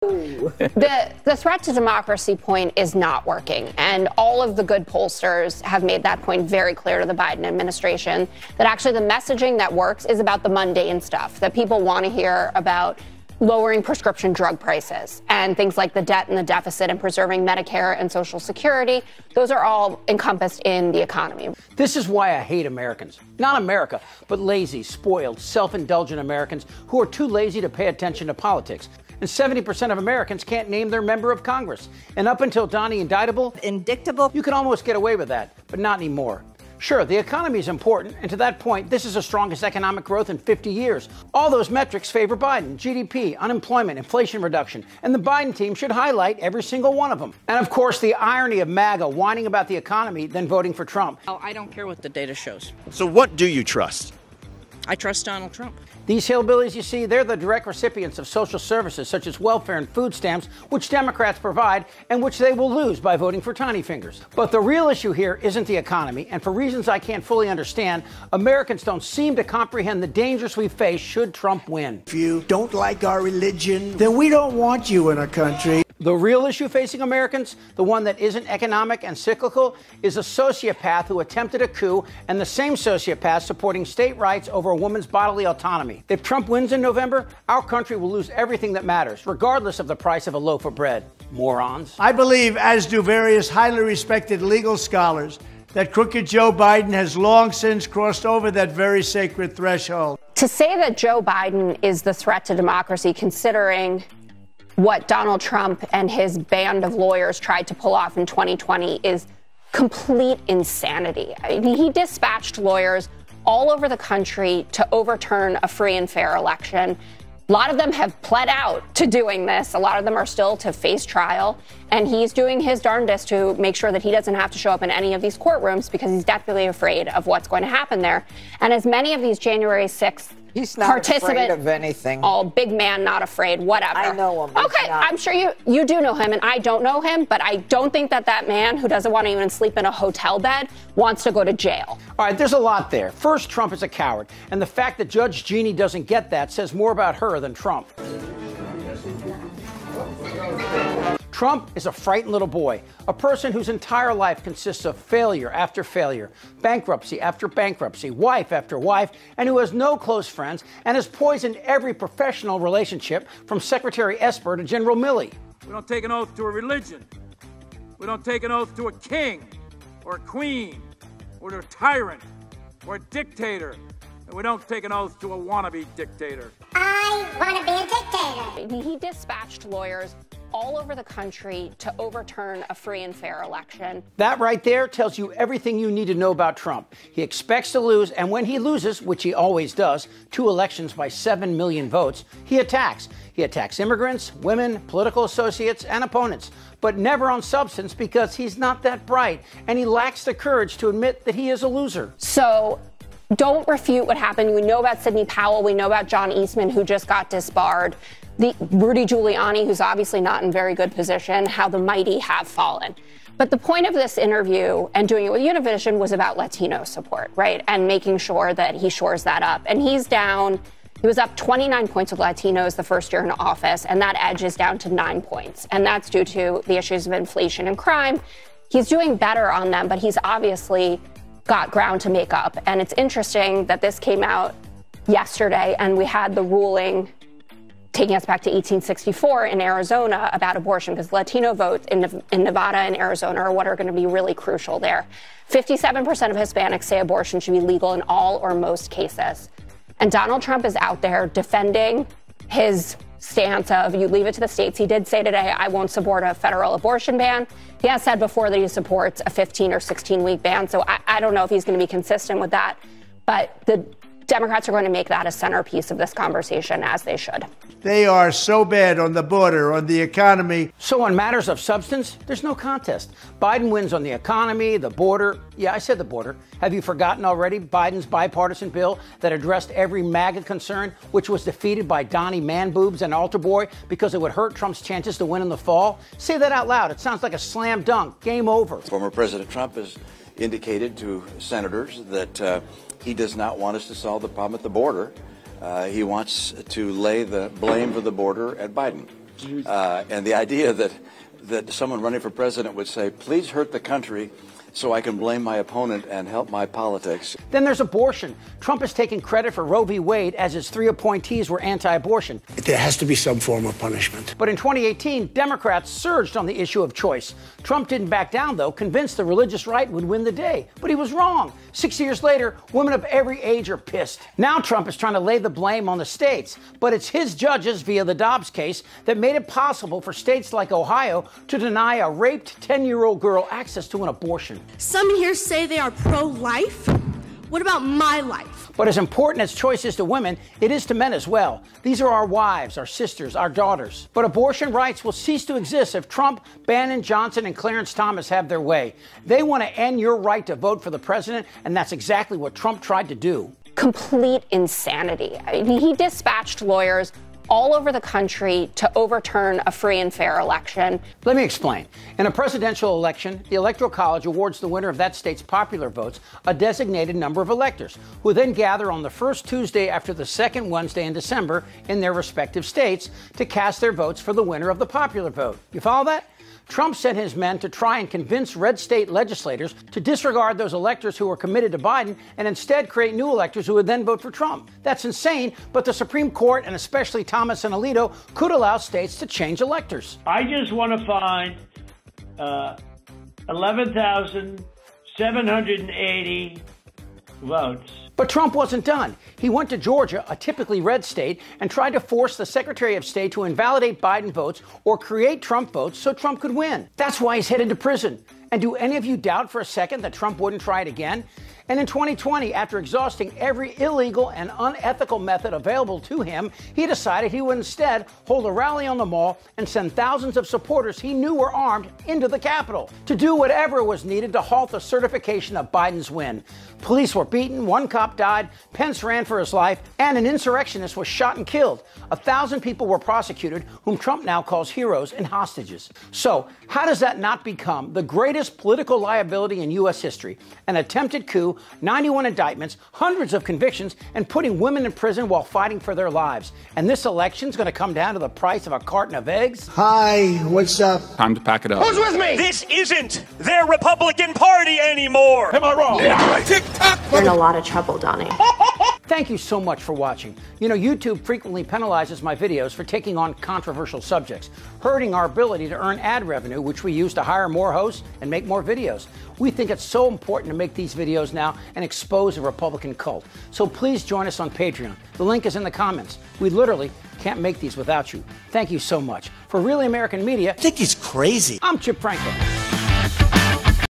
The threat to democracy point is not working, and all of the good pollsters have made that point very clear to the Biden administration, that actually the messaging that works is about the mundane stuff, that people want to hear about lowering prescription drug prices and things like the debt and the deficit and preserving Medicare and Social Security. Those are all encompassed in the economy. This is why I hate Americans. Not America, but lazy, spoiled, self-indulgent Americans who are too lazy to pay attention to politics. And 70% of Americans can't name their member of Congress. And up until Donnie Indictable, you could almost get away with that, but not anymore. Sure, the economy is important, and to that point, this is the strongest economic growth in 50 years. All those metrics favor Biden: GDP, unemployment, inflation reduction, and the Biden team should highlight every single one of them. And of course, the irony of MAGA whining about the economy, then voting for Trump. Oh, I don't care what the data shows. So what do you trust? I trust Donald Trump. These hillbillies, you see, they're the direct recipients of social services such as welfare and food stamps, which Democrats provide and which they will lose by voting for tiny fingers. But the real issue here isn't the economy, and for reasons I can't fully understand, Americans don't seem to comprehend the dangers we face should Trump win. If you don't like our religion, then we don't want you in our country. The real issue facing Americans, the one that isn't economic and cyclical, is a sociopath who attempted a coup and the same sociopath supporting state rights over a woman's bodily autonomy. If Trump wins in November, our country will lose everything that matters, regardless of the price of a loaf of bread. Morons. I believe, as do various highly respected legal scholars, that crooked Joe Biden has long since crossed over that very sacred threshold. To say that Joe Biden is the threat to democracy, considering what Donald Trump and his band of lawyers tried to pull off in 2020, is complete insanity. I mean, he dispatched lawyers all over the country to overturn a free and fair election. A lot of them have pled out to doing this. A lot of them are still to face trial. And he's doing his darndest to make sure that he doesn't have to show up in any of these courtrooms because he's deathly afraid of what's going to happen there. And as many of these January 6th He's not afraid of anything. Oh, big man, not afraid, whatever. I know him. Okay, I'm sure you do know him, and I don't know him, but I don't think that man who doesn't want to even sleep in a hotel bed wants to go to jail. All right, there's a lot there. First, Trump is a coward, and the fact that Judge Jeannie doesn't get that says more about her than Trump. Trump is a frightened little boy, a person whose entire life consists of failure after failure, bankruptcy after bankruptcy, wife after wife, and who has no close friends and has poisoned every professional relationship from Secretary Esper to General Milley. We don't take an oath to a religion. We don't take an oath to a king or a queen or to a tyrant or a dictator. And we don't take an oath to a wannabe dictator. I want to be a dictator. He dispatched lawyers all over the country to overturn a free and fair election. That right there tells you everything you need to know about Trump. He expects to lose, and when he loses, which he always does, 2 elections by 7 million votes, he attacks. He attacks immigrants, women, political associates, and opponents, but never on substance because he's not that bright, and he lacks the courage to admit that he is a loser. So don't refute what happened. We know about Sidney Powell. We know about John Eastman, who just got disbarred. Rudy Giuliani, who's obviously not in very good position, how the mighty have fallen. But the point of this interview and doing it with Univision was about Latino support, right? And making sure that he shores that up. And he was up 29 points with Latinos the first year in office, and that edge is down to 9 points. And that's due to the issues of inflation and crime. He's doing better on them, but he's obviously got ground to make up. And it's interesting that this came out yesterday, and we had the ruling taking us back to 1864 in Arizona about abortion, because Latino votes in Nevada and Arizona are what are going to be really crucial there. 57% of Hispanics say abortion should be legal in all or most cases. And Donald Trump is out there defending his stance of you leave it to the states. He did say today, I won't support a federal abortion ban. He has said before that he supports a 15 or 16-week ban. So I don't know if he's going to be consistent with that. But the Democrats are going to make that a centerpiece of this conversation, as they should. They are so bad on the border, on the economy. So on matters of substance, there's no contest. Biden wins on the economy, the border. Yeah, I said the border. Have you forgotten already Biden's bipartisan bill that addressed every MAGA concern, which was defeated by Donnie Man-Boobs and Altar Boy because it would hurt Trump's chances to win in the fall? Say that out loud. It sounds like a slam dunk. Game over. Former President Trump has indicated to senators that he does not want us to solve the problem at the border. He wants to lay the blame for the border at Biden. And the idea that someone running for president would say, please hurt the country so I can blame my opponent and help my politics. Then there's abortion. Trump has taken credit for Roe v. Wade as his 3 appointees were anti-abortion. There has to be some form of punishment. But in 2018, Democrats surged on the issue of choice. Trump didn't back down, though, convinced the religious right would win the day. But he was wrong. 6 years later, women of every age are pissed. Now Trump is trying to lay the blame on the states. But it's his judges, via the Dobbs case, that made it possible for states like Ohio to deny a raped 10-year-old girl access to an abortion. Some here say they are pro-life. What about my life? But as important as choice is to women, it is to men as well. These are our wives, our sisters, our daughters. But abortion rights will cease to exist if Trump, Bannon, Johnson, and Clarence Thomas have their way. They want to end your right to vote for the president, and that's exactly what Trump tried to do. Complete insanity. I mean, he dispatched lawyers all over the country to overturn a free and fair election. Let me explain. In a presidential election, the Electoral College awards the winner of that state's popular votes a designated number of electors, who then gather on the first Tuesday after the second Wednesday in December in their respective states to cast their votes for the winner of the popular vote. You follow that? Trump sent his men to try and convince red state legislators to disregard those electors who were committed to Biden and instead create new electors who would then vote for Trump. That's insane, but the Supreme Court, and especially Thomas and Alito, could allow states to change electors. I just want to find 11,780 votes. But Trump wasn't done. He went to Georgia, a typically red state, and tried to force the Secretary of State to invalidate Biden votes or create Trump votes so Trump could win. That's why he's headed to prison. And do any of you doubt for a second that Trump wouldn't try it again? And in 2020, after exhausting every illegal and unethical method available to him, he decided he would instead hold a rally on the Mall and send thousands of supporters he knew were armed into the Capitol to do whatever was needed to halt the certification of Biden's win. Police were beaten, one cop died, Pence ran for his life, and an insurrectionist was shot and killed. 1,000 people were prosecuted, whom Trump now calls heroes and hostages. So, how does that not become the greatest political liability in U.S. history? An attempted coup, 91 indictments, hundreds of convictions, and putting women in prison while fighting for their lives. And this election's going to come down to the price of a carton of eggs? Hi, what's up? Time to pack it up. Who's with me? This isn't their Republican Party anymore. Am I wrong? Yeah. Tick-tock. You're in a lot of trouble, Donnie. Thank you so much for watching. You know, YouTube frequently penalizes my videos for taking on controversial subjects, hurting our ability to earn ad revenue, which we use to hire more hosts and make more videos. We think it's so important to make these videos now and expose a Republican cult. So please join us on Patreon. The link is in the comments. We literally can't make these without you. Thank you so much. For Really American Media, I think he's crazy. I'm Chip Franklin.